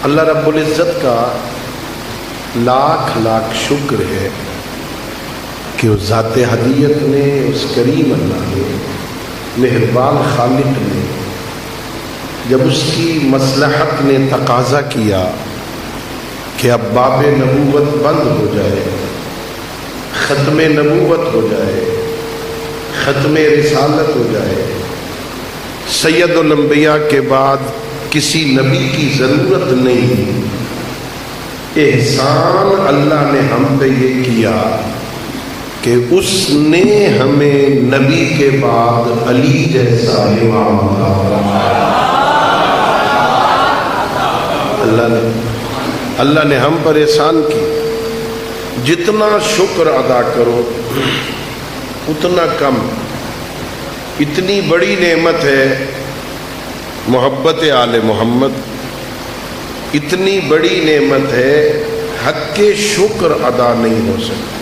اللہ رب العزت کا لاکھ لاکھ شکر ہے کہ اس ذات ہدیت نے، اس کریم اللہ نے، مہربان خالق نے جب اس کی مصلحت نے تقاضا کیا کہ اب باب نبوت بند ہو جائے، ختم نبوت ہو جائے، ختم رسالت ہو جائے، سید الانبیاء کے بعد کسی نبی کی ضرورت نہیں، احسان اللہ نے ہم پہ یہ کیا کہ اس نے ہمیں نبی کے بعد علی جیسا امام اللہ نے ہم پر احسان کی. جتنا شکر ادا کرو اتنا کم. اتنی بڑی نعمت ہے محبت آل محمد، اتنی بڑی نعمت ہے حق کے شکر ادا نہیں ہو سکتا.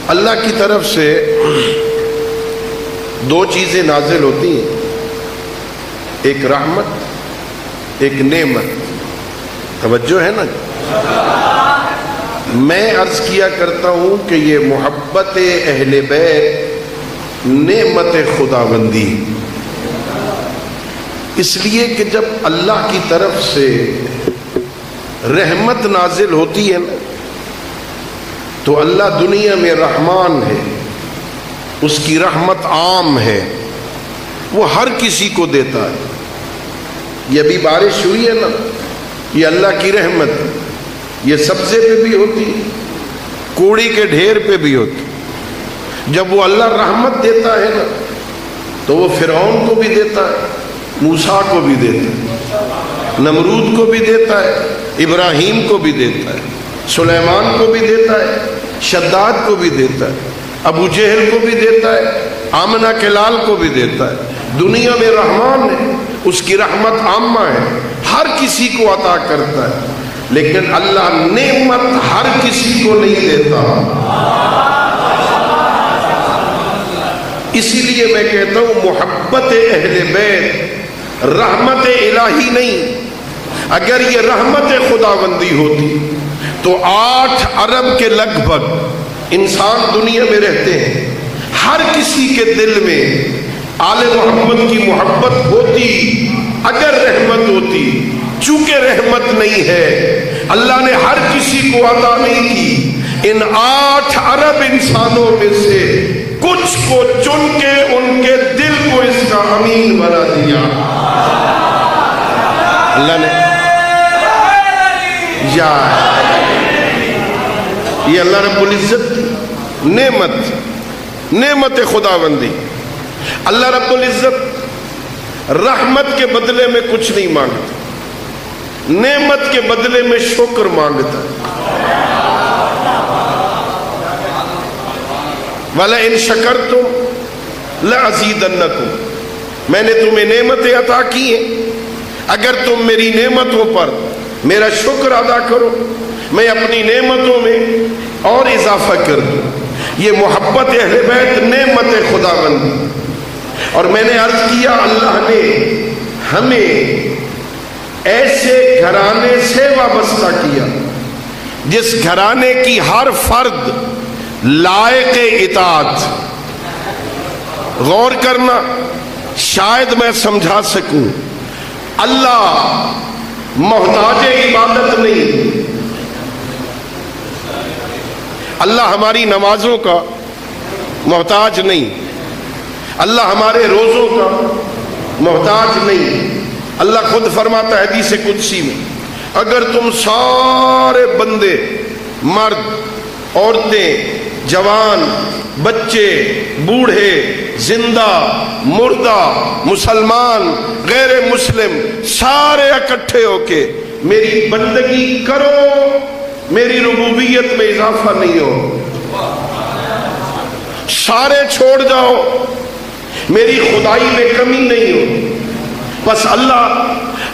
اللہ کی طرف سے دو چیزیں نازل ہوتی ہیں، ایک رحمت، ایک نعمت. توجہ ہے نا؟ میں عرض کیا کرتا ہوں کہ یہ محبت اہل بیت نعمت خداوندی، اس لیے کہ جب اللہ کی طرف سے رحمت نازل ہوتی ہے نا تو اللہ دنیا میں رحمان ہے، اس کی رحمت عام ہے، وہ ہر کسی کو دیتا ہے. یہ ابھی بارش ہوئی ہے نا، یہ اللہ کی رحمت ہے. یہ سبزے پہ بھی ہوتی، کوڑی کے ڈھیر پہ بھی ہوتی. جب وہ اللہ رحمت دیتا ہے نا تو وہ فرعون کو بھی دیتا ہے، موسیٰ کو بھی دیتا ہے، نمرود کو بھی دیتا ہے، ابراہیم کو بھی دیتا ہے، سلیمان کو بھی دیتا ہے، شداد کو بھی دیتا ہے، ابو جہل کو بھی دیتا ہے، آمنہ کے لال کو بھی دیتا ہے. دنیا میں رحمان ہے، اس کی رحمت عامہ ہے، ہر کسی کو عطا کرتا ہے. لیکن اللہ نعمت ہر کسی کو نہیں دیتا. اسی لیے میں کہتا ہوں محبت اہل بیت رحمت الہی نہیں. اگر یہ رحمت خداوندی ہوتی تو 8 ارب کے لگ بھگ انسان دنیا میں رہتے ہیں، ہر کسی کے دل میں آل محمد کی محبت ہوتی اگر رحمت ہوتی. چونکہ رحمت نہیں ہے، اللہ نے ہر کسی کو عطا نہیں کی. ان 8 ارب انسانوں میں سے کچھ کو چن کے ان کے دل کو اس کا امین بنا دیا اللہ نے. یہ اللہ رب العزت نعمت خداوندی. اللہ رب العزت رحمت کے بدلے میں کچھ نہیں مانگتا، نعمت کے بدلے میں شکر مانگتا ہے. وَلَئِن شَكَرْتُمْ لَأَزِيدَنَّكُمْ. میں نے تمہیں نعمتیں عطا کی ہیں، اگر تم میری نعمتوں پر میرا شکر ادا کرو میں اپنی نعمتوں میں اور اضافہ کر دوں. یہ محبت اہل بیت نعمت خداوندی. اور میں نے عرض کیا اللہ نے ہمیں ایسے گھرانے سے وابستہ کیا جس گھرانے کی ہر فرد لائق اطاعت. غور کرنا، شاید میں سمجھا سکوں. اللہ محتاج عبادت نہیں، اللہ ہماری نمازوں کا محتاج نہیں، اللہ ہمارے روزوں کا محتاج نہیں. اللہ خود فرماتا ہے حدیث قدسی میں، اگر تم سارے بندے، مرد، عورتیں، جوان، بچے، بوڑھے، زندہ، مردہ، مسلمان، غیر مسلم، سارے اکٹھے ہو کے میری بندگی کرو، میری ربوبیت میں اضافہ نہیں ہو، سارے چھوڑ جاؤ، میری خدائی میں کمی نہیں ہو. بس اللہ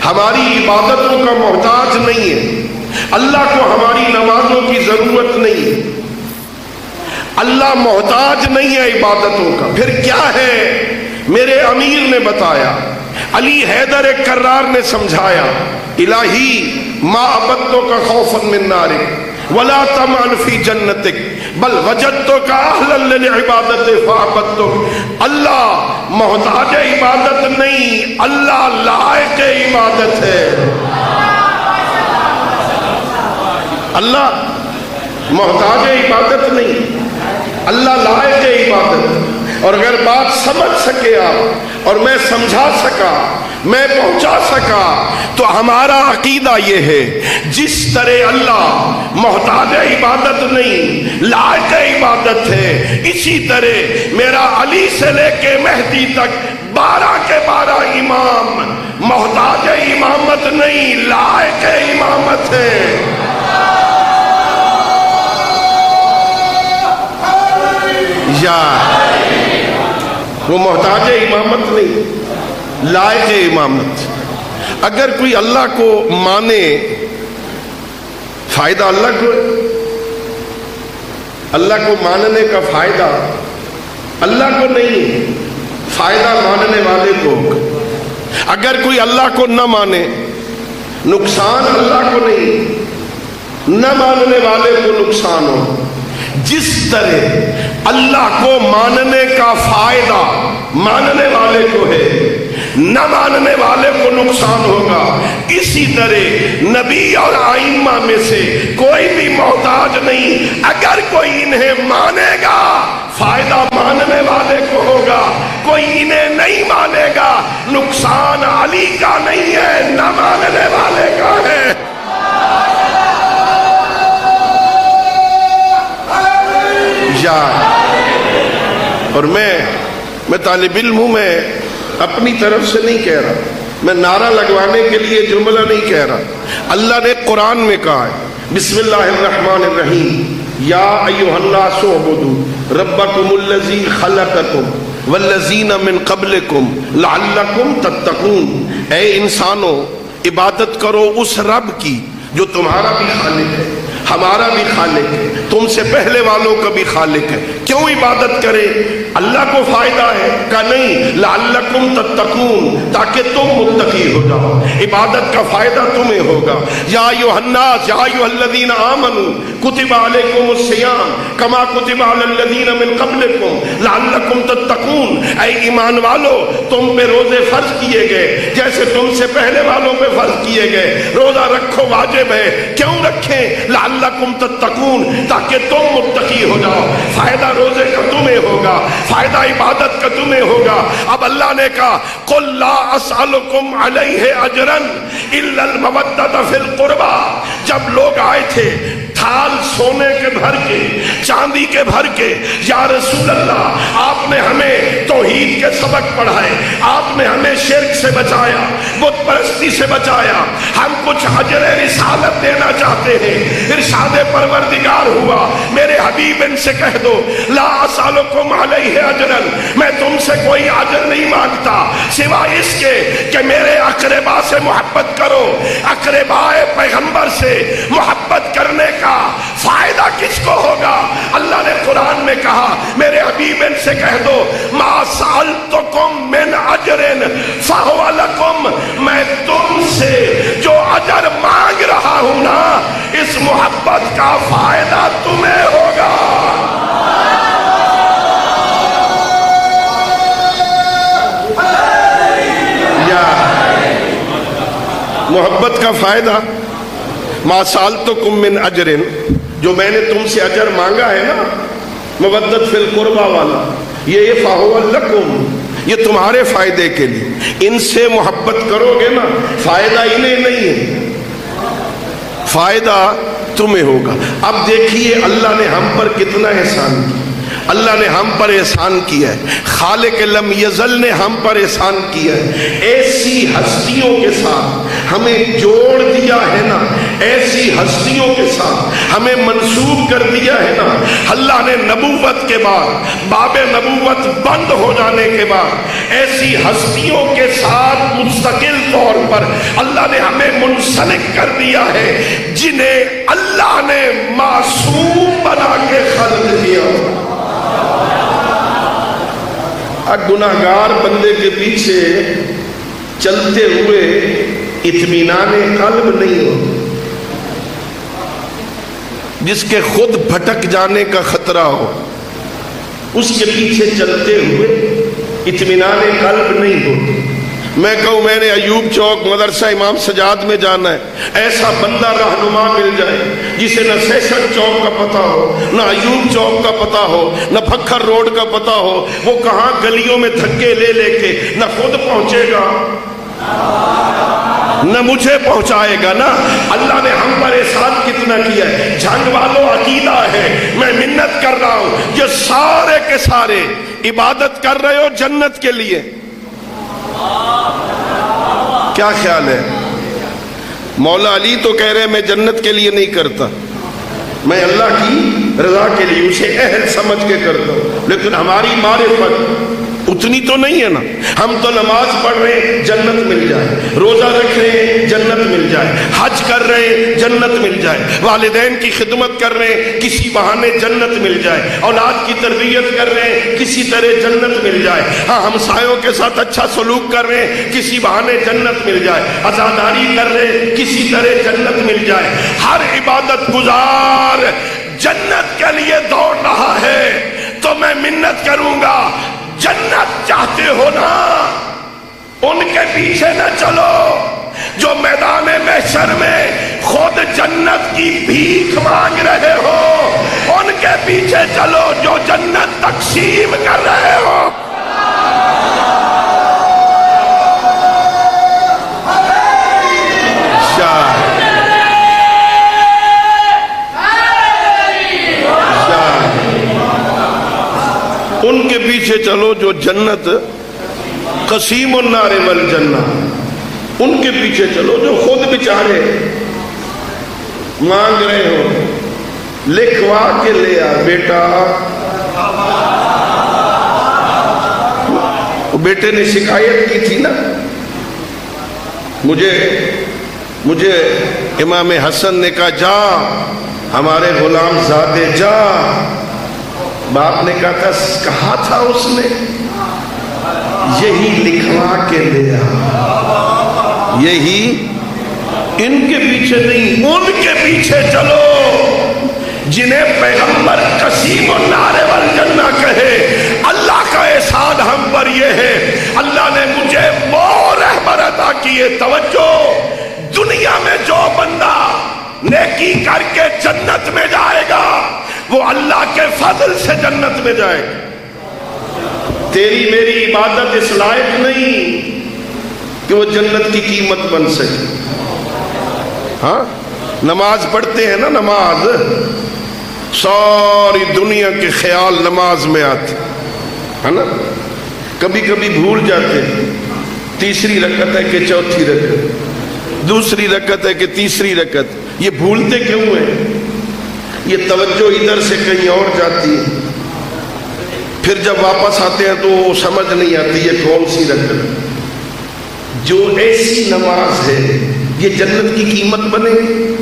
ہماری عبادتوں کا محتاج نہیں ہے، اللہ کو ہماری نمازوں کی ضرورت نہیں ہے، اللہ محتاج نہیں ہے عبادتوں کا. پھر کیا ہے؟ میرے امیر نے بتایا علی حیدر کرار نے سمجھایا الہی ما عبدتو کا خوفا من نارک ولا طمعا فی جنتک بل وجدتو کا اہلا للعبادت فعبدتک. اللہ محتاج عبادت نہیں، اللہ لائق عبادت ہے. اللہ محتاج عبادت نہیں، اللہ لائق عبادت. اور اگر بات سمجھ سکے آپ اور میں سمجھا سکا، میں پہنچا سکا، تو ہمارا عقیدہ یہ ہے جس طرح اللہ محتاج عبادت نہیں لائق عبادت ہے، اسی طرح میرا علی سے لے کے مہدی تک 12 کے 12 امام محتاج امامت نہیں لائق امامت ہے. یا وہ محتاج امامت نہیں لائق امامت. اگر کوئی اللہ کو مانے فائدہ اللہ کو ماننے کا فائدہ اللہ کو نہیں، فائدہ ماننے والے کو. اگر کوئی اللہ کو نہ مانے نقصان اللہ کو نہیں، نہ ماننے والے کو نقصان ہو. جس طرح اللہ کو ماننے کا فائدہ ماننے والے کو ہے، نہ ماننے والے کو نقصان ہوگا، اسی طرح نبی اور ائمہ میں سے کوئی بھی محتاج نہیں. اگر کوئی انہیں مانے گا فائدہ ماننے والے کو ہوگا، کوئی انہیں نہیں مانے گا نقصان علی کا نہیں ہے، نہ ماننے والے کا ہے. اور میں طالب علم ہوں، میں اپنی طرف سے نہیں کہہ رہا، میں نعرہ لگوانے کے لیے جملہ نہیں کہہ رہا. اللہ نے قرآن میں کہا ہے بسم اللہ الرحمن الرحیم یا ایھا الناس اعبدوا ربکم الذی خلقکم والذین من قبلکم لعلکم تتقون. اے انسانوں عبادت کرو اس رب کی جو تمہارا بھی خالق ہے، ہمارا بھی خالق ہے، تم سے پہلے والوں کا بھی خالق ہے. کیوں عبادت کرے؟ اللہ کو فائدہ ہے کہ نہیں لعلکم تتقون، تاکہ تم متقی ہو جاؤ، عبادت کا فائدہ تمہیں ہوگا. یا ایھا الناس یا ایھا الذین آمنوا کتب علیکم الصیام کما کتب علی الذین من قبلکم لعلکم تتقون. اے ایمان والو تم پہ روزے فرض کیے گئے جیسے تم سے پہلے والوں پہ فرض کیے گئے. روزہ رکھو واجب ہے، کیوں رکھیں؟ لعلکم تتقون، تاکہ تم متقی ہو جاؤ. فائدہ روزے کا تمہیں ہوگا، فائدہ عبادت کا تمہیں ہوگا. اب اللہ نے کہا قل لا اسألکم علیہ اجرا الا المودۃ فی القربى. جب لوگ آئے تھے تھال سونے کے بھر کے چاندی کے بھر کے، یا رسول اللہ آپ نے ہمیں توحید کے سبق پڑھائے، آپ نے ہمیں شرک سے بچایا، بت پرستی سے بچایا، ہم کچھ اجر رسالت دینا چاہتے ہیں. ارشاد پروردگار ہوا میرے حبیب ان سے کہہ دو لا اسالکم علیہ اجرا، میں تم سے کوئی اجر نہیں مانگتا سوائے اس کے کہ میرے اقربا سے محبت کرو. اقربائے پیغمبر سے محبت کرنے کا فائدہ کس کو ہوگا؟ اللہ نے قرآن میں کہا میرے حبیب ان سے کہہ دو ما سألتکم من اجر فہو لکم، میں تم سے جو اجر مانگ رہا ہوں نا اس محبت کا فائدہ تمہیں ہوگا. یا محبت کا فائدہ ما سألتکم من اجر، جو میں نے تم سے اجر مانگا ہے نا مودت فی القربہ والا، یہ فہو لکم، یہ تمہارے فائدے کے لیے. ان سے محبت کرو گے نا فائدہ انہیں نہیں ہے، فائدہ تمہیں ہوگا. اب دیکھیے اللہ نے ہم پر کتنا احسان کیا. اللہ نے ہم پر احسان کیا ہے، خالق لم یزل نے ہم پر احسان کیا ہے. ایسی ہستیوں کے ساتھ ہمیں جوڑ دیا ہے نا، ایسی ہستیوں کے ساتھ ہمیں منسوب کر دیا ہے نا. اللہ نے نبوت کے بعد، باب نبوت بند ہو جانے کے بعد ایسی ہستیوں کے ساتھ مستقل طور پر اللہ نے ہمیں منسلک کر دیا ہے جنہیں اللہ نے معصوم بنا کے خلق کیا. گناہگار بندے کے پیچھے چلتے ہوئے اطمینان قلب نہیں ہوتا، جس کے خود بھٹک جانے کا خطرہ ہو اس کے پیچھے چلتے ہوئے اطمینان قلب نہیں ہوتا۔ میں کہوں میں نے ایوب چوک مدرسہ امام سجاد میں جانا ہے، ایسا بندہ رہنما مل جائے جسے نہ سیشن چوک کا پتہ ہو، نہ ایوب چوک کا پتہ ہو، نہ بھکھر روڈ کا پتہ ہو، وہ کہاں گلیوں میں دھکے لے لے کے نہ خود پہنچے گا نہ مجھے پہنچائے گا نا۔ اللہ نے ہم پر احسان کتنا کیا ہے۔ جھنگ والوں عقیدہ ہے، میں منت کر رہا ہوں، یہ سارے کے سارے عبادت کر رہے ہو جنت کے لیے، کیا خیال ہے؟ مولا علی تو کہہ رہے میں جنت کے لیے نہیں کرتا، میں اللہ کی رضا کے لیے اسے اہل سمجھ کے کرتا ہوں، لیکن ہماری معرفت اتنی تو نہیں ہے نا۔ ہم تو نماز پڑھ رہے ہیں جنت مل جائے، روزہ رکھ رہے ہیں جنت مل جائے، حج کر رہے ہیں جنت مل جائے، والدین کی خدمت کر رہے ہیں کسی بہانے جنت مل جائے، اولاد کی تربیت کر رہے ہیں کسی طرح جنت مل جائے، ہاں ہمسایوں کے ساتھ اچھا سلوک کر رہے ہیں کسی بہانے جنت مل جائے، عزاداری کر رہے ہیں کسی طرح جنت مل جائے۔ ہر عبادت گزار جنت کے لیے دوڑ رہا ہے، تو میں منت کروں گا جنت چاہتے ہو نا، ان کے پیچھے نہ چلو جو میدان محشر میں خود جنت کی بھیک مانگ رہے ہو، ان کے پیچھے چلو جو جنت تقسیم کر رہے ہو۔ ان کے پیچھے چلو جو جنت قسیم النار والجنہ، ان کے پیچھے چلو جو خود بیچارے مانگ رہے ہو، لکھوا کے لے آ بیٹا۔ بیٹے نے شکایت کی تھی نا، مجھے امام حسن نے کہا جا ہمارے غلام زادے جا، باپ نے کہا تھا اس نے یہی لکھوا کے لے آ، یہی ان کے پیچھے نہیں ان کے پیچھے چلو جنہیں پیغمبر قسیم النار والجنہ کہے۔ اللہ کا احسان ہم پر یہ ہے، اللہ نے مجھے وہ رہبر عطا کیے۔ توجہ، دنیا میں جو بندہ نیکی کر کے جنت میں جائے گا وہ اللہ کے فضل سے جنت میں جائے گا۔ تیری میری عبادت اس لائق نہیں کہ وہ جنت کی قیمت بن سکے۔ ہاں نماز پڑھتے ہیں نا، نماز ساری دنیا کے خیال نماز میں آتے ہے نا، کبھی کبھی بھول جاتے، تیسری رکعت ہے کہ چوتھی رکعت، دوسری رکعت ہے کہ تیسری رکعت، یہ بھولتے کیوں ہیں؟ یہ توجہ ادھر سے کہیں اور جاتی ہے، پھر جب واپس آتے ہیں تو وہ سمجھ نہیں آتی یہ کون سی رکعت۔ جو ایسی نماز ہے یہ جنت کی قیمت بنے گی۔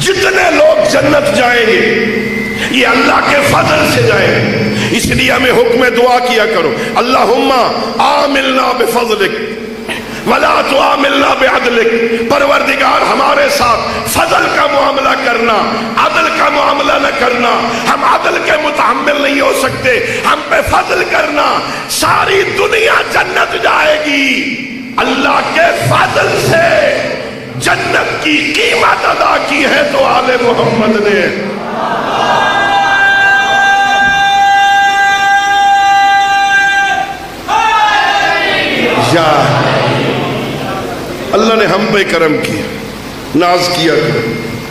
جتنے لوگ جنت جائیں گے یہ اللہ کے فضل سے جائیں گے، اس لیے ہمیں حکم دعا کیا کرو، اللہم عاملنا بفضلک ولا تعاملنا بعدلک۔ پروردگار ہمارے ساتھ فضل کا معاملہ کرنا، عدل کا معاملہ نہ کرنا، ہم عدل کے متحمل نہیں ہو سکتے، ہم پہ فضل کرنا۔ ساری دنیا جنت جائے گی، اللہ کے فضل سے جنت کی قیمت ادا کی ہے تو آل محمد نے۔ اللہ نے ہم پہ کرم کیا، ناز کیا،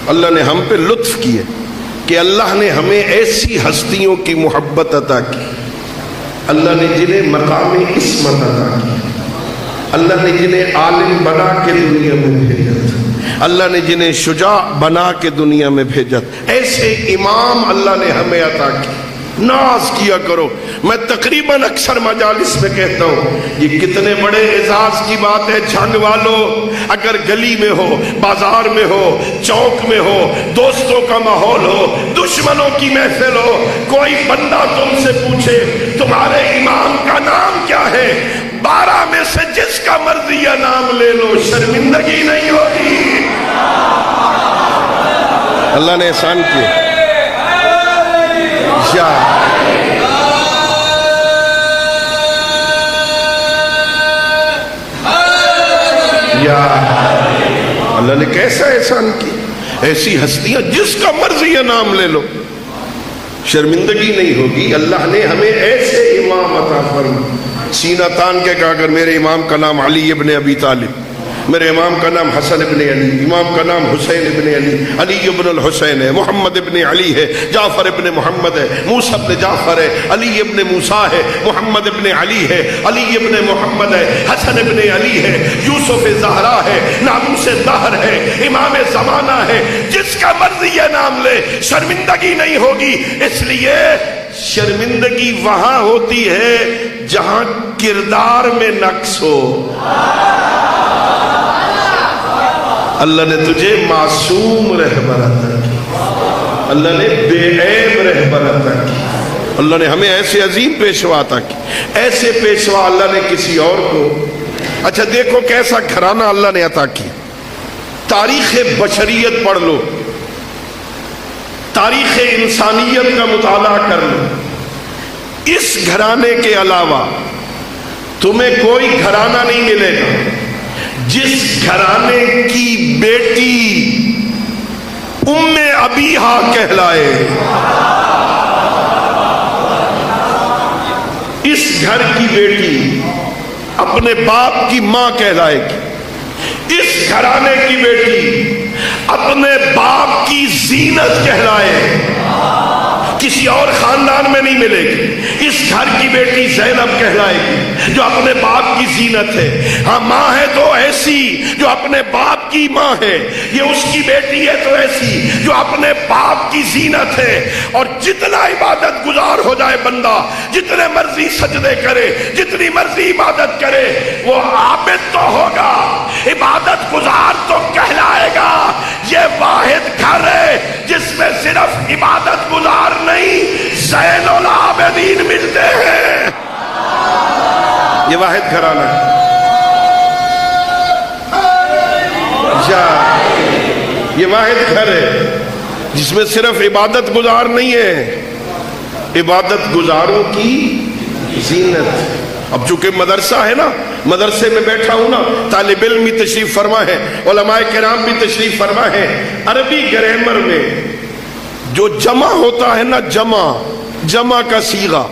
اللہ نے ہم پہ لطف کیا کہ اللہ نے ہمیں ایسی ہستیوں کی محبت عطا کی، اللہ نے جنہیں مقام عصمت عطا کی، اللہ نے جنہیں عالم بنا کے دنیا میں بھیجا تھا، اللہ نے جنہیں شجاع بنا کے دنیا میں بھیجا تھا، ایسے امام اللہ نے ہمیں عطا کی۔ ناز کیا کرو. میں تقریباً اکثر مجالس میں کہتا ہوں یہ کتنے بڑے اعزاز کی بات ہے. جھنگ والو اگر گلی میں ہو, بازار میں ہو, چوک میں ہو, دوستوں کا ماحول ہو, دشمنوں کی محفل ہو, کوئی بندہ تم سے پوچھے تمہارے امام کا نام کیا ہے, 12 میں سے جس کا مرضی یا نام لے لو, شرمندگی نہیں ہوگی. اللہ نے احسان کیا. یا اللہ نے کیسا احسان کی. ایسی ہستیاں جس کا مرضی یا نام لے لو, شرمندگی نہیں ہوگی. اللہ نے ہمیں ایسے امام عطا فرمائے. سینہ تان کے کہا اگر میرے امام کا نام علی ابن ابی طالب, میرے امام کا نام حسن ابن علی, امام کا نام حسین ابن علی, علی ابن الحسین ہے, محمد ابن علی ہے, جعفر ابن محمد ہے, موسیٰ ابن جعفر ہے, علی ابن موسیٰ ہے, محمد ابن علی ہے, علی ابن محمد ہے, حسن ابن علی ہے, یوسف زہرا ہے, ناموس دہر ہے, امام زمانہ ہے. جس کا مرضی یہ نام لے شرمندگی نہیں ہوگی. اس لیے شرمندگی وہاں ہوتی ہے جہاں کردار میں نقص ہو. اللہ نے تجھے معصوم رہبر عطا کی, اللہ نے بے عیب رہبر عطا کی, اللہ نے ہمیں ایسے عظیم پیشوا عطا کی. ایسے پیشوا اللہ نے کسی اور کو. اچھا دیکھو کیسا گھرانہ اللہ نے عطا کی. تاریخ بشریت پڑھ لو, تاریخ انسانیت کا مطالعہ کر لو. اس گھرانے کے علاوہ تمہیں کوئی گھرانہ نہیں ملے گا جس گھرانے کی بیٹی ام ابیہا کہلائے. اس گھر کی بیٹی اپنے باپ کی ماں کہلائے گی. اس گھرانے کی بیٹی اپنے باپ کی زینت کہلائے. کسی اور خاندان میں نہیں ملے گی. اس گھر کی بیٹی زینب کہلائے گی جو اپنے باپ کی زینت ہے. ہاں ماں ہے تو ایسی جو اپنے باپ کی ماں ہے, یہ اس کی بیٹی ہے تو ایسی جو اپنے باپ کی زینت ہے. اور جتنا عبادت گزار ہو جائے بندہ, جتنے مرضی سجدے کرے, جتنی مرضی عبادت کرے, وہ عابد تو ہوگا, عبادت گزار تو کہلائے گا. یہ واحد گھر ہے جس میں صرف عبادت گزار نہیں زین العابدین ملتے ہیں. یہ واحد گھرانہ ہے. یہ واحد گھر ہے جس میں صرف عبادت گزار نہیں ہے, عبادت گزاروں کی زینت. اب چونکہ مدرسہ ہے نا, مدرسے میں بیٹھا ہوں نا, طالب علم بھی تشریف فرما ہے, علماء کرام بھی تشریف فرما ہے. عربی گرامر میں جو جمع ہوتا ہے نا, جمع کا صیغہ,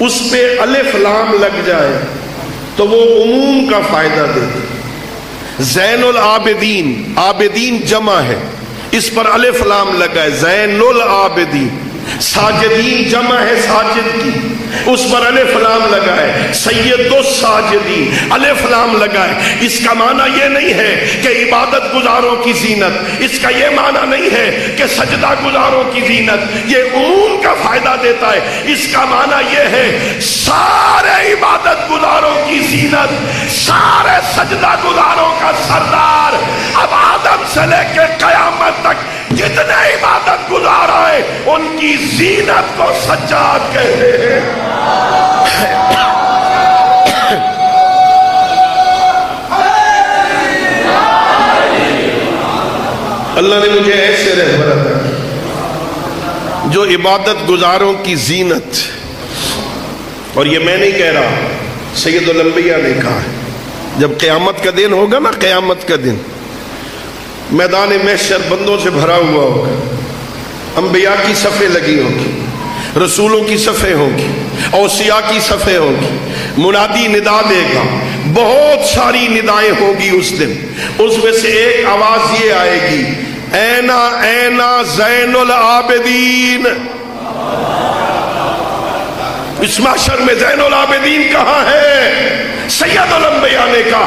اس پہ الف لام لگ جائے تو وہ عموم کا فائدہ دیتا. زین العابدین, عابدین جمع ہے, اس پر الف لام لگا ہے, زین العابدین. ساجدین جمع ہے ساجد کی, اس پر الف لام لگا ہے. سید الساجدین, الف لام لگا ہے. اس کا معنی یہ نہیں ہے کہ عبادت گزاروں کی زینت, اس کا یہ معنی نہیں ہے کہ سجدہ گزاروں کی زینت. یہ عموم کا فائدہ دیتا ہے. اس کا معنی یہ ہے سارے عبادت گزاروں کی زینت, سارے سجدہ گزاروں کا سردار. اب آدم سے لے کے قیامت تک جتنے عبادت گزار آئے ان کی زینت کو سجاد کہتے ہیں. اللہ نے مجھے ایسے رہبر عطا کی جو عبادت گزاروں کی زینت. اور یہ میں نہیں کہہ رہا, سید الانبیاء نے کہا ہے. جب قیامت کا دن ہوگا نا, قیامت کا دن, میدان محشر بندوں سے بھرا ہوا ہوگا, انبیاء کی صفیں لگی ہوگی, رسولوں کی صفیں ہوں گی, اوصیاء کی صفیں ہوں گی. منادی ندا دے گا, بہت ساری ندائیں ہوں گی اس دن. اس میں سے ایک آواز یہ آئے گی, اینا اینا زین العابدین. اس محشر میں زین العابدین کہاں ہے؟ سید الانبیاء نے کہا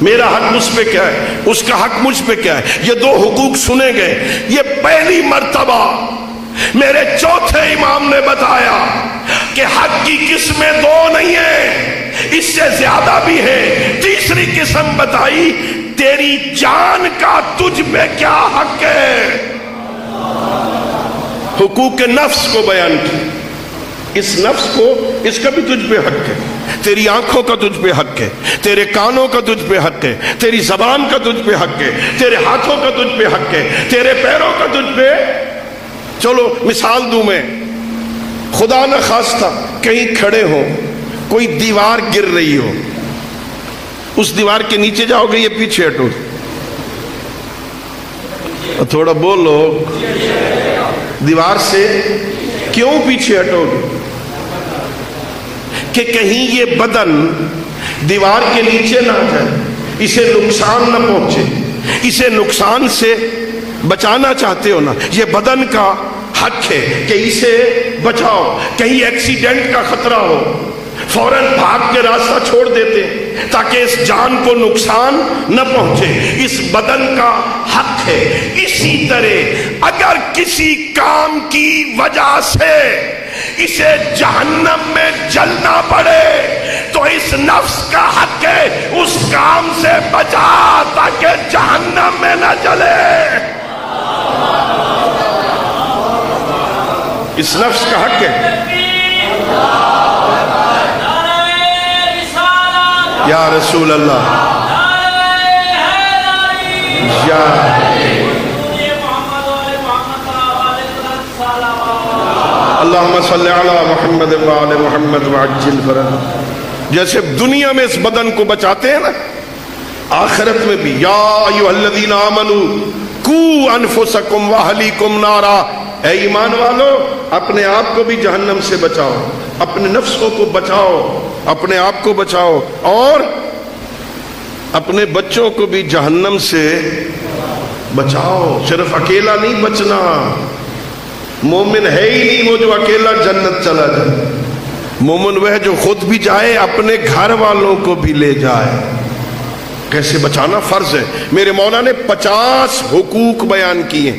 میرا حق اس پہ کیا ہے، اس کا حق مجھ پہ کیا ہے، یہ دو حقوق سنے گئے۔ یہ پہلی مرتبہ میرے چوتھے امام نے بتایا کہ حق کی قسمیں دو نہیں ہیں، اس سے زیادہ بھی ہے۔ تیسری قسم بتائی، تیری جان کا تجھ پہ کیا حق ہے۔ حقوق نفس کو بیان کی، اس نفس کو، اس کا بھی تجھ پہ حق ہے، تیری آنکھوں کا تجھ پہ حق ہے، تیرے کانوں کا تجھ پہ حق ہے، تیری زبان کا تجھ پہ حق ہے، تیرے ہاتھوں کا تجھ پہ حق ہے، تیرے پیروں کا تجھ پہ۔ چلو مثال دوں میں، خدا نہ خواستہ کہیں کھڑے ہو، کوئی دیوار گر رہی ہو، اس دیوار کے نیچے جاؤ گے یا پیچھے ہٹو؟ تھوڑا بولو، دیوار سے کیوں پیچھے ہٹو گے؟ کہ کہیں یہ بدن دیوار کے نیچے نہ جائے، اسے نقصان نہ پہنچے، اسے نقصان سے بچانا چاہتے ہو نا، یہ بدن کا حق ہے کہ اسے بچاؤ۔ کہیں ایکسیڈنٹ کا خطرہ ہو، فوراً بھاگ کے راستہ چھوڑ دیتے تاکہ اس جان کو نقصان نہ پہنچے، اس بدن کا حق ہے۔ اسی طرح اگر کسی کام کی وجہ سے اسے جہنم میں جلنا پڑے تو اس نفس کا حق ہے اس کام سے بچا تاکہ جہنم میں نہ جلے۔ اس نفس کا حق ہے۔ یا رسول اللہ، یا اللہم صلی علی محمد وعلی محمد وعجل فرج۔ جیسے دنیا میں اس بدن کو بچاتے ہیں نا، آخرت میں بھی یا ایھا الذین آمنوا قوا انفسکم واہلیکم نارا، اے ایمان والو اپنے آپ کو بھی جہنم سے بچاؤ، اپنے نفسوں کو بچاؤ، اپنے آپ کو بچاؤ، اور اپنے بچوں کو بھی جہنم سے بچاؤ۔ صرف اکیلا نہیں بچنا، مومن ہے ہی نہیں وہ جو اکیلا جنت چلا جائے، مومن وہ ہے جو خود بھی جائے، اپنے گھر والوں کو بھی لے جائے۔ کیسے بچانا فرض ہے۔ میرے مولا نے 50 حقوق بیان کیے،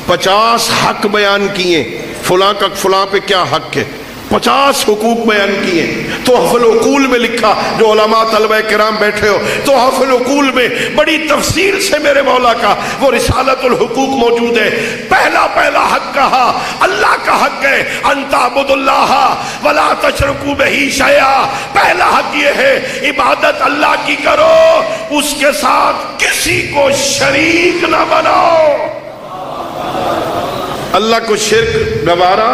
50 حق بیان کیے، فلاں کا فلاں پہ کیا حق ہے، 50 حقوق بیان کیے۔ تحف العقول میں لکھا، جو علماء طلبہ کرام بیٹھے ہو، تحف العقول میں بڑی تفصیل سے میرے مولا کا وہ رسالت الحقوق موجود ہے۔ پہلا حق کہا اللہ کا حق ہے، ان تعبدوا اللہ ولا تشرکوا بہ شیئا۔ پہلا حق یہ ہے عبادت اللہ کی کرو، اس کے ساتھ کسی کو شریک نہ بناؤ۔ اللہ کو شرک گوارا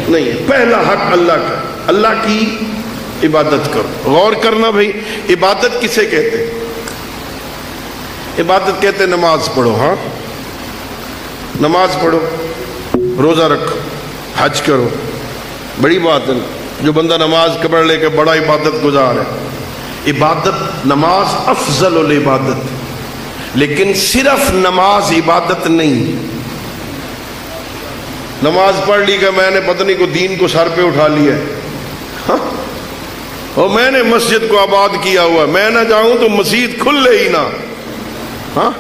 نہیں ہے۔ پہلا حق اللہ کا، اللہ کی عبادت کرو۔ غور کرنا بھائی، عبادت کسے کہتے ہیں؟ عبادت کہتے ہیں نماز پڑھو، ہاں نماز پڑھو، روزہ رکھو، حج کرو، بڑی بات ہے۔ جو بندہ نماز پڑھ لے کے بڑا عبادت گزار ہے۔ عبادت، نماز افضل العبادت، لیکن صرف نماز عبادت نہیں۔ نماز پڑھ لی کہ میں نے پتنی کو دین کو سر پہ اٹھا لیا ہے، اور میں نے مسجد کو آباد کیا ہوا ہے، میں نہ جاؤں تو مسجد کھلے ہی نہ، ہاں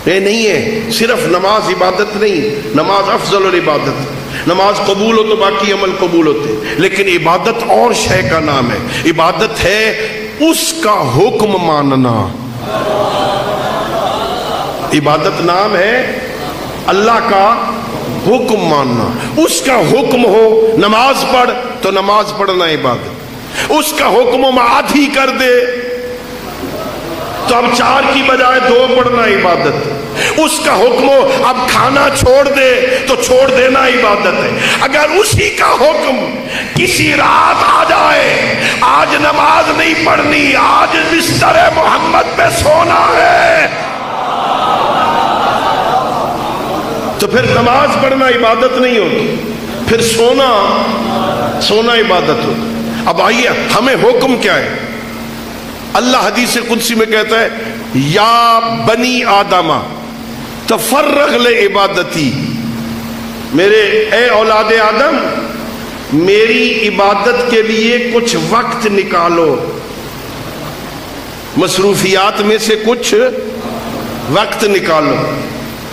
یہ نہیں ہے۔ صرف نماز عبادت نہیں، نماز افضل العبادت۔ نماز قبول ہو تو باقی عمل قبول ہوتے، لیکن عبادت اور شے کا نام ہے۔ عبادت ہے اس کا حکم ماننا۔ عبادت نام ہے اللہ کا حکم ماننا۔ اس کا حکم ہو نماز پڑھ تو نماز پڑھنا عبادت، اس کا حکم ہو آدھی کر دے تو اب 4 کی بجائے 2 پڑھنا عبادت، اس کا حکم ہو اب کھانا چھوڑ دے تو چھوڑ دینا عبادت ہے۔ اگر اسی کا حکم کسی رات آ جائے، آج نماز نہیں پڑھنی، آج بستر محمد پہ سونا ہے، تو پھر نماز پڑھنا عبادت نہیں ہوگی، پھر سونا عبادت ہوگی۔ اب آئیے ہمیں حکم کیا ہے؟ اللہ حدیث قدسی میں کہتا ہے یا بنی آدم تفرغ لعبادتی، میرے اے اولاد آدم میری عبادت کے لیے کچھ وقت نکالو۔ مصروفیات میں سے کچھ وقت نکالو.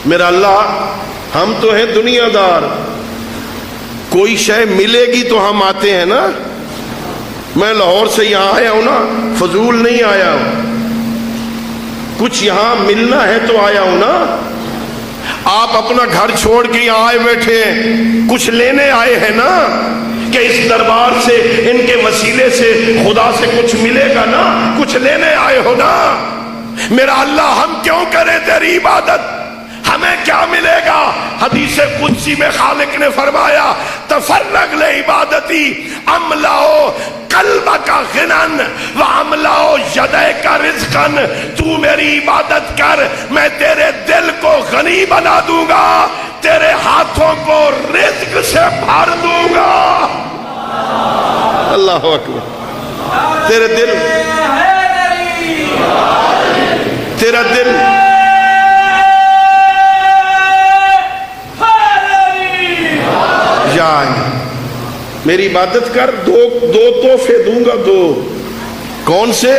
میرا اللہ ہم تو ہیں دنیا دار, کوئی شے ملے گی تو ہم آتے ہیں نا. میں لاہور سے یہاں آیا ہوں نا, فضول نہیں آیا ہوں, کچھ یہاں ملنا ہے تو آیا ہوں نا. آپ اپنا گھر چھوڑ کے یہاں آئے بیٹھے ہیں, کچھ لینے آئے ہیں نا, کہ اس دربار سے ان کے وسیلے سے خدا سے کچھ ملے گا نا, کچھ لینے آئے ہو نا. میرا اللہ ہم کیوں کریں تیری عبادت, ہمیں کیا ملے گا؟ حدیث قدسی میں خالق نے فرمایا تفرغ لعبادتی املاؤ قلبک غنن واملاؤ یدیک رزقا. تو میری عبادت کر, میں تیرے دل کو غنی بنا دوں گا, تیرے ہاتھوں کو رزق سے بھر دوں گا. اللہ اکبر. تیرے دل, تیرا دل جائے, میری عبادت کر, دو تحفے دوں گا, دو. کون سے؟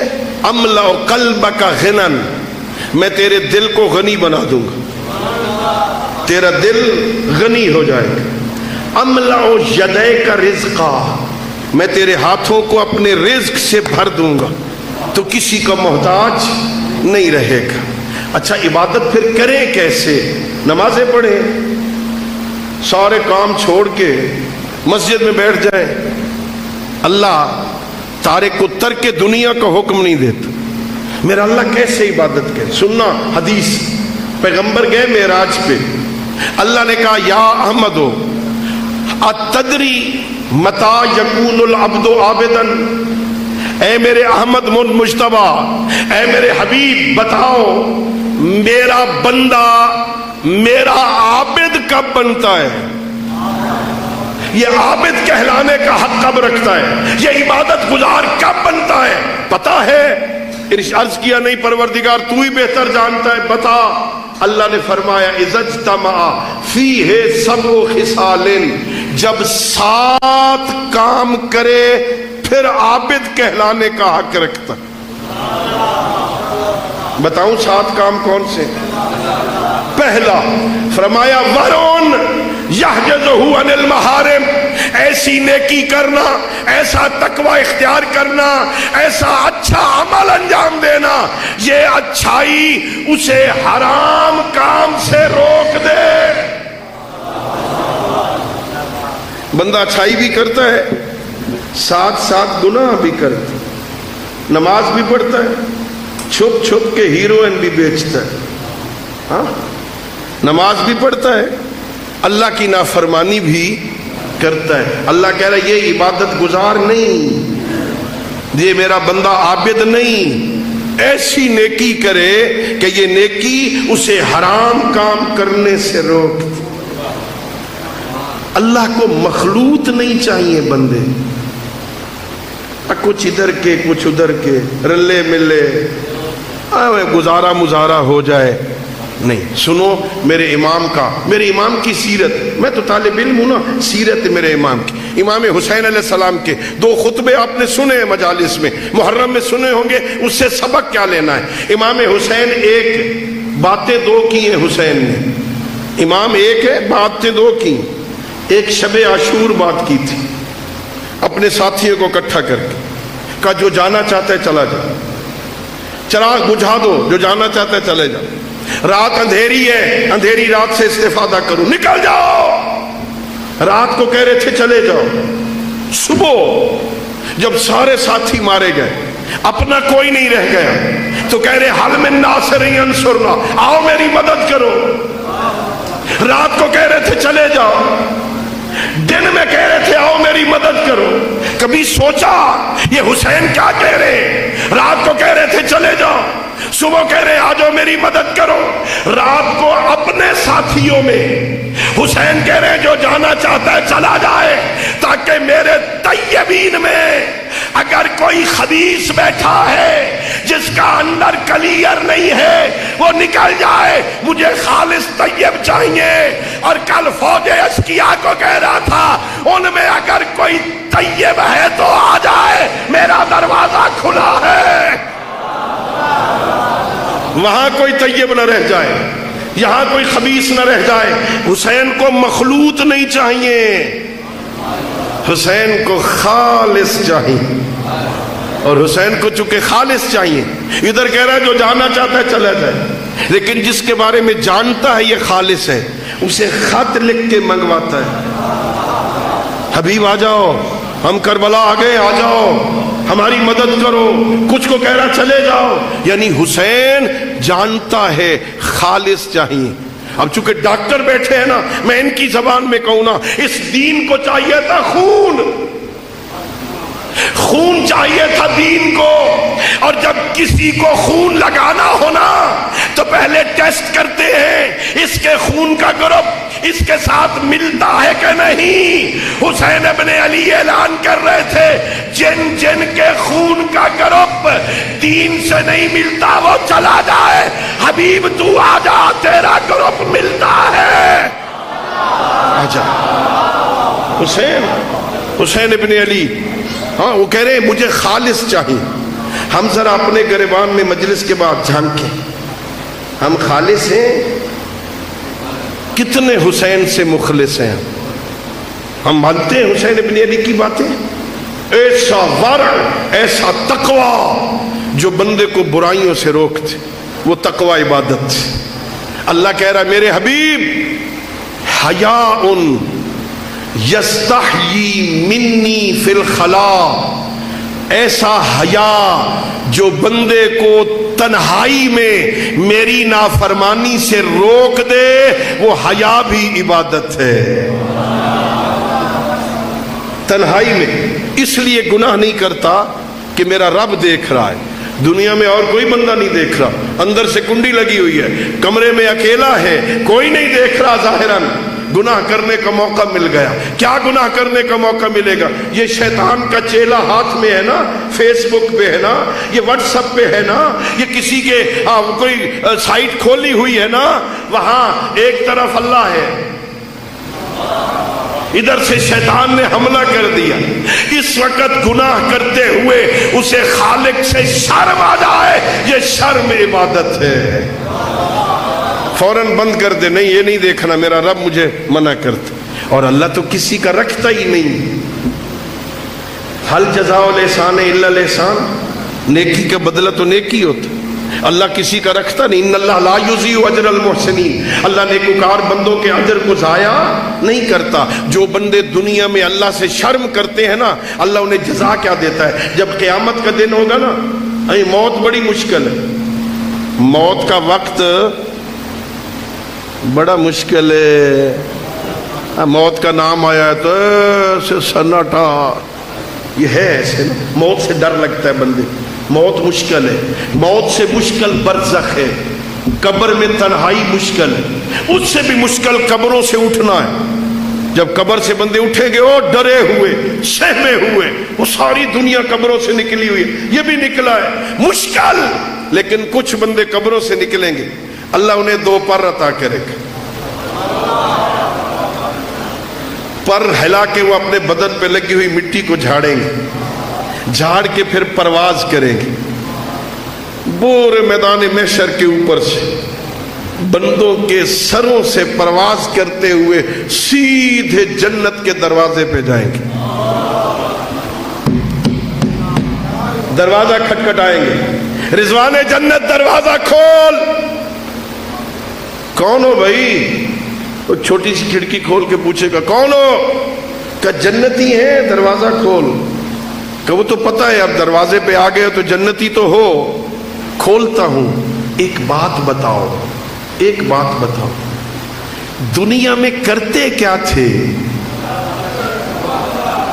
املا قلبک غنن, میں تیرے دل کو غنی بنا دوں گا, تیرا دل غنی ہو جائے گا. املا یدیک رزقا, میں تیرے ہاتھوں کو اپنے رزق سے بھر دوں گا, تو کسی کا محتاج نہیں رہے گا. اچھا عبادت پھر کریں کیسے؟ نمازیں پڑھیں, سارے کام چھوڑ کے مسجد میں بیٹھ جائیں. اللہ تارک کو ترک دنیا کا حکم نہیں دیتا. میرا اللہ کیسے عبادت کرے؟ سننا حدیث, پیغمبر گئے معراج پہ, اللہ نے کہا یا احمدو اتدری متی یکون العبد عابدا, اے میرے احمد مجتبی, اے میرے حبیب بتاؤ میرا بندہ میرا عابد کب بنتا ہے؟ یہ عابد کہلانے کا حق کب رکھتا ہے؟ یہ عبادت گزار کب بنتا ہے؟ پتا ہے؟ عرض کیا نہیں پروردگار تو ہی بہتر جانتا ہے, بتا. اللہ نے فرمایا اذا اجتمع فیہ سبع خصال, جب 7 کام کرے پھر عابد کہلانے کا حق رکھتا. بتاؤں 7 کام کون سے؟ پہلا فرمایا ورون یحجزہ عن المحارم, ایسی نیکی کرنا, ایسا تقوی اختیار کرنا, ایسا اچھا عمل انجام دینا, یہ اچھائی اسے حرام کام سے روک دے. بندہ اچھائی بھی کرتا ہے, ساتھ ساتھ گناہ بھی کرتا ہے, نماز بھی پڑھتا ہے, چھپ چھپ کے ہیروئن بھی بیچتا ہے, ہاں نماز بھی پڑھتا ہے, اللہ کی نافرمانی بھی کرتا ہے. اللہ کہہ رہا ہے یہ عبادت گزار نہیں, یہ میرا بندہ عابد نہیں. ایسی نیکی کرے کہ یہ نیکی اسے حرام کام کرنے سے روک. اللہ کو مخلوط نہیں چاہیے بندے, کچھ ادھر کے کچھ ادھر کے, رلے ملے, گزارا مزارا ہو جائے نہیں. سنو میرے امام کا, میرے امام کی سیرت, میں تو طالب علم ہوں نا, سیرت میرے امام کی. امام حسین علیہ السلام کے 2 خطبے آپ نے سنے ہیں مجالس میں, محرم میں سنے ہوں گے, اس سے سبق کیا لینا ہے؟ امام حسین ایک باتیں 2 کی ہیں حسین نے, امام ایک ہے باتیں 2 کی. ایک شب عاشور بات کی تھی, اپنے ساتھیوں کو اکٹھا کر کے کہا جو جانا چاہتا ہے چلا جائے, چراغ بجھا دو, جو جانا چاہتا ہے چلے جاؤ, رات اندھیری ہے, اندھیری رات سے استفادہ کرو, نکل جاؤ. رات کو کہہ رہے تھے چلے جاؤ, صبح جب سارے ساتھی مارے گئے, اپنا کوئی نہیں رہ گیا, تو کہہ رہے حل من ناصر ینصرنا, آؤ میری مدد کرو. رات کو کہہ رہے تھے چلے جاؤ, دن میں کہہ رہے تھے آؤ میری مدد کرو. کبھی سوچا یہ حسین کیا کہہ رہے؟ رات کو کہہ رہے تھے چلے جاؤ, صبح کہہ رہے آجو میری مدد کرو. رات کو اپنے ساتھیوں میں حسین کہہ رہے جو جانا چاہتا ہے چلا جائے, تاکہ میرے طیبین میں اگر کوئی خبیث بیٹھا ہے جس کا اندر کلیئر نہیں ہے وہ نکل جائے, مجھے خالص طیب چاہیے. اور کل فوج اشقیاء کو کہہ رہا تھا ان میں اگر کوئی طیب ہے تو آ جائے, میرا دروازہ کھلا ہے. وہاں کوئی طیب نہ رہ جائے، یہاں کوئی خبیث نہ رہ جائے۔ حسین کو مخلوط نہیں چاہیے، حسین کو خالص چاہیے، اور حسین کو چونکہ خالص چاہیے، ادھر کہہ رہا ہے جو جانا چاہتا ہے چلا جائے، لیکن جس کے بارے میں جانتا ہے یہ خالص ہے، اسے خط لکھ کے منگواتا ہے، حبیب آ جاؤ، ہم کربلا آ گئے، آ جاؤ، ہماری مدد کرو، کچھ کو کہہ رہا چلے جاؤ، یعنی حسین جانتا ہے خالص چاہیے۔ اب چونکہ ڈاکٹر بیٹھے ہیں نا، میں ان کی زبان میں کہوں نا، اس دین کو چاہیے تھا خون، خون چاہیے تھا دین کو، اور جب کسی کو خون لگانا ہونا تو پہلے ٹیسٹ کرتے ہیں اس کے خون کا گروپ اس کے ساتھ ملتا ہے کہ نہیں۔ حسین ابن علی اعلان کر رہے تھے جن جن کے خون کا گروپ دین سے نہیں ملتا وہ چلا جائے، حبیب تو آ جا، تیرا گروپ ملتا ہے، آجا۔ حسین ابن علی، ہاں وہ کہہ رہے ہیں مجھے خالص چاہیے۔ ہم ذرا اپنے گریبان میں مجلس کے بعد جھانکیں، ہم خالص ہیں؟ کتنے حسین سے مخلص ہیں؟ ہم مانتے ہیں حسین ابن علی کی باتیں؟ ایسا ورع، ایسا تقوی جو بندے کو برائیوں سے روکتے، وہ تقوی عبادت۔ اللہ کہہ رہا ہے میرے حبیب حیاء یستحیی منی فی الخلا، ایسا حیا جو بندے کو تنہائی میں میری نافرمانی سے روک دے، وہ حیا بھی عبادت ہے۔ تنہائی میں اس لیے گناہ نہیں کرتا کہ میرا رب دیکھ رہا ہے، دنیا میں اور کوئی بندہ نہیں دیکھ رہا، اندر سے کنڈی لگی ہوئی ہے، کمرے میں اکیلا ہے، کوئی نہیں دیکھ رہا ظاہراً، گناہ کرنے کا موقع مل گیا۔ کیا گناہ کرنے کا موقع ملے گا؟ یہ شیطان کا چیلا ہاتھ میں ہے نا، فیس بک پہ ہے نا، یہ واٹس ایپ پہ ہے نا، یہ کسی کے کوئی سائٹ کھولی ہوئی ہے نا، وہاں ایک طرف اللہ ہے، ادھر سے شیطان نے حملہ کر دیا۔ اس وقت گناہ کرتے ہوئے اسے خالق سے شرم آ جائے، یہ شرم عبادت ہے۔ فوراً بند کر دے، نہیں یہ نہیں دیکھنا، میرا رب مجھے منع کرتا، اور اللہ تو کسی کا رکھتا ہی نہیں۔ حل جزاء الاحسان الا الاحسان، نیکی کا بدلہ تو نیکی ہوتا، اللہ کسی کا رکھتا نہیں۔ ان اللہ لا یضیع اجر المحسنین، اللہ نیکوکار بندوں کے اجر کو ضائع نہیں کرتا۔ جو بندے دنیا میں اللہ سے شرم کرتے ہیں نا، اللہ انہیں جزا کیا دیتا ہے؟ جب قیامت کا دن ہوگا نا، موت بڑی مشکل ہے، موت کا وقت بڑا مشکل ہے، موت کا نام آیا ہے تو ایسے سناٹا، یہ ہے ایسے نا، موت سے ڈر لگتا ہے بندے، موت مشکل ہے، موت سے مشکل برزخ ہے، قبر میں تنہائی مشکل ہے، اس سے بھی مشکل قبروں سے اٹھنا ہے۔ جب قبر سے بندے اٹھیں گے وہ ڈرے ہوئے، سہمے ہوئے، وہ ساری دنیا قبروں سے نکلی ہوئی ہے، یہ بھی نکلا ہے، مشکل، لیکن کچھ بندے قبروں سے نکلیں گے، اللہ انہیں دو پر عطا کرے گا، پر ہلا کے وہ اپنے بدن پہ لگی ہوئی مٹی کو جھاڑیں گے، جھاڑ کے پھر پرواز کریں گے، پورے میدان محشر کے اوپر سے بندوں کے سروں سے پرواز کرتے ہوئے سیدھے جنت کے دروازے پہ جائیں گے، دروازہ کھٹکھٹائیں گے، رضوان جنت دروازہ کھول۔ کون ہو بھائی؟ وہ چھوٹی سی کھڑکی کھول کے پوچھے گا کون ہو؟ کہ جنتی ہے، دروازہ کھول۔ کہ وہ تو پتہ ہے اب دروازے پہ آ گئے تو جنتی تو ہو، کھولتا ہوں۔ ایک بات بتاؤ، ایک بات بتاؤ، دنیا میں کرتے کیا تھے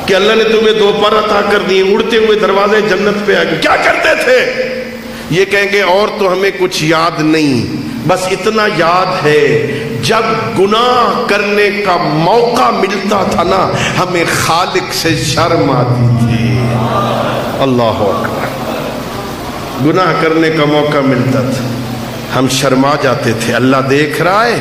کہ اللہ نے تمہیں دو پر عطا کر دیے، اڑتے ہوئے دروازے جنت پہ آ گئے؟ کیا کرتے تھے؟ یہ کہیں گے اور تو ہمیں کچھ یاد نہیں، بس اتنا یاد ہے جب گناہ کرنے کا موقع ملتا تھا نا، ہمیں خالق سے شرم آتی تھی۔ اللہ اکبر، گناہ کرنے کا موقع ملتا تھا، ہم شرما جاتے تھے، اللہ دیکھ رہا ہے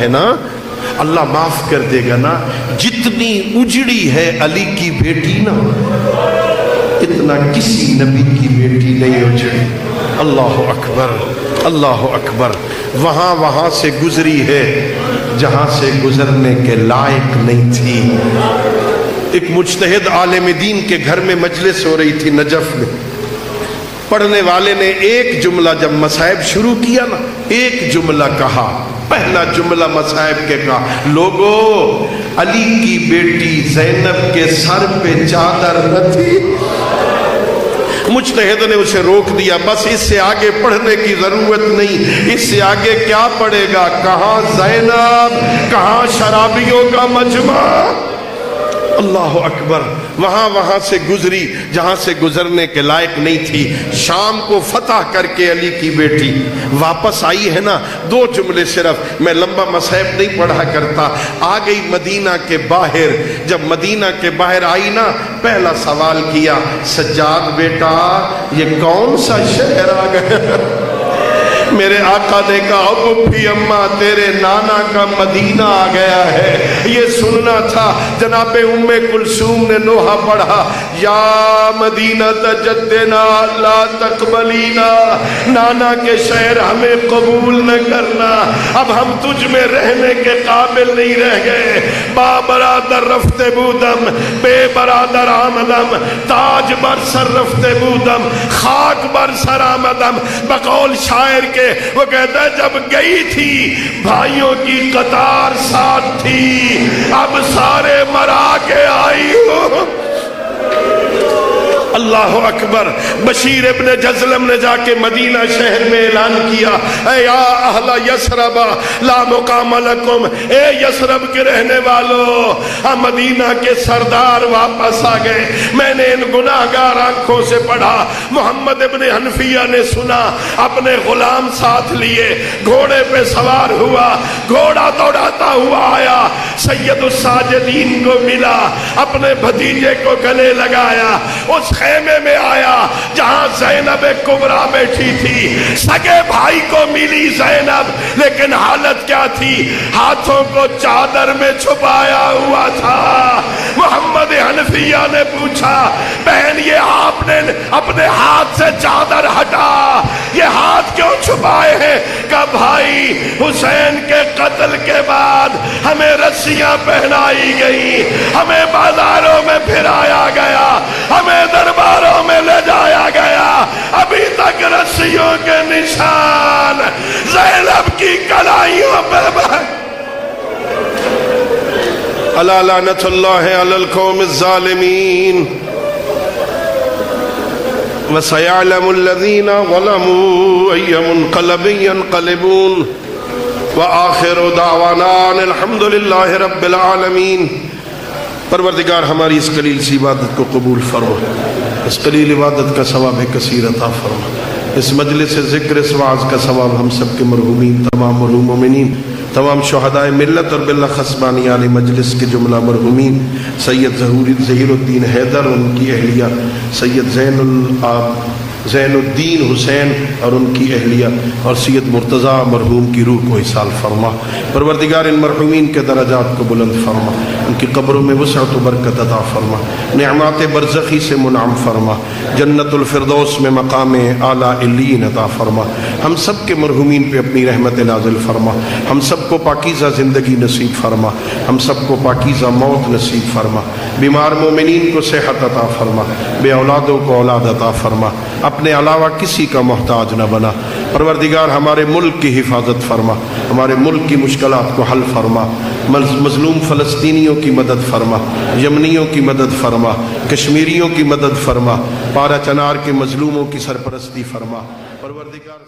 ہے نا، اللہ معاف کر دے گا نا۔ جتنی اجڑی ہے علی کی بیٹی نا، اتنا کسی نبی کی بیٹی نہیں اجڑی۔ اللہ اکبر، اللہ اکبر۔ وہاں سے گزری ہے جہاں سے گزرنے کے لائق نہیں تھی۔ ایک مجتہد عالم دین کے گھر میں مجلس ہو رہی تھی نجف میں، پڑھنے والے نے ایک جملہ جب مصائب شروع کیا نا، ایک جملہ کہا، پہلا جملہ مصائب کے کہا، لوگو علی کی بیٹی زینب کے سر پہ چادر نہ تھی۔ مجتہد نے اسے روک دیا، بس اس سے آگے پڑھنے کی ضرورت نہیں، اس سے آگے کیا پڑھے گا؟ کہاں زینب، کہاں شرابیوں کا مجمع۔ اللہ اکبر۔ وہاں سے گزری جہاں سے گزرنے کے لائق نہیں تھی۔ شام کو فتح کر کے علی کی بیٹی واپس آئی ہے نا، 2 جملے صرف، میں لمبا مصحف نہیں پڑھا کرتا۔ آ گئی مدینہ کے باہر، جب مدینہ کے باہر آئی نا، پہلا سوال کیا، سجاد بیٹا یہ کون سا شہر آ گیا؟ میرے آقا نے کہا پھپھی اماں تیرے نانا کا مدینہ آ گیا ہے۔ یہ سننا تھا۔ جناب ام کلثوم نے نوحہ پڑھا، یا مدینہ جدنا لا تقبلینا، نانا کے شہر ہمیں قبول نہ کرنا، اب ہم تجھ میں رہنے کے قابل نہیں رہ گئے۔ با برادر رفتے بودم، بے برادر آمدم، تاج بر سر رفتے بودم، خاک بر سر آمدم۔ بقول شاعر کے وہ کہتا ہے جب گئی تھی بھائیوں کی قطار ساتھ تھی، اب سارے مرا کے آئی ہو۔ اللہ اکبر۔ بشیر ابن جزلم نے جا کے مدینہ شہر میں اعلان کیا، اے یا اہل یثرب لا مقام لکم، اے یثرب کے رہنے والو، مدینہ کے سردار واپس آ گئے۔ میں نے ان گناہگار آنکھوں سے پڑھا۔ محمد ابن حنفیہ نے سنا، اپنے غلام ساتھ لیے گھوڑے پہ سوار ہوا، گھوڑا دوڑاتا ہوا آیا، سید الساجدین کو ملا، اپنے بھتیجے کو گلے لگایا، اس خیمے میں آیا جہاں زینب کبریٰ بیٹھی تھی۔ سگے بھائی کو ملی زینب، لیکن حالت کیا تھی؟ ہاتھوں کو چادر میں چھپایا ہوا تھا۔ محمد حنفیہ نے پوچھا، بہن یہ آپ نے اپنے ہاتھ سے چادر ہٹا، یہ ہاتھ کیوں چھپائے ہیں؟ کہ بھائی حسین کے قتل کے بعد ہمیں رسیاں پہنائی گئی، ہمیں بازاروں میں پھرایا گیا، ہمیں درباروں میں لے جایا گیا، ابھی تک رسیوں کے نشان زینب کی کلائیوں پہ الا لعنت اللہ علی القوم الظالمین وسيعلم الذين ظلموا أي منقلب ينقلبون وآخر دعوانا الحمد لله رب العالمين۔ پروردگار ہماری اس قلیل سی عبادت کو قبول فرما، اس قلیل عبادت کا ثواب کثیر عطا فرما، اس مجلس ذکر اس وعظ کا ثواب ہم سب کے مرحومین، تمام مرحوم مومنین، تمام شہدائے ملت اور بالاخص بانیان مجلس کے جملہ مرحومین، سید ظہیر الدین حیدر، ان کی اہلیہ سید زین الدین حسین اور ان کی اہلیہ، اور سید مرتضیٰ مرحوم کی روح کو ایصال فرما۔ پروردگار ان مرحومین کے درجات کو بلند فرما، ان کی قبروں میں وسعت و برکت عطا فرما، نعمات برزخی سے منعم فرما، جنت الفردوس میں مقام اعلیٰ علیین عطا فرما، ہم سب کے مرحومین پہ اپنی رحمت نازل فرما، ہم سب کو پاکیزہ زندگی نصیب فرما، ہم سب کو پاکیزہ موت نصیب فرما، بیمار مومنین کو صحت عطا فرما، بے اولادوں کو اولاد عطا فرما، اپنے علاوہ کسی کا محتاج نہ بنا۔ پروردگار ہمارے ملک کی حفاظت فرما، ہمارے ملک کی مشکلات کو حل فرما، مظلوم فلسطینیوں کی مدد فرما، یمنیوں کی مدد فرما، کشمیریوں کی مدد فرما، پارا چنار کے مظلوموں کی سرپرستی فرما۔ پروردگار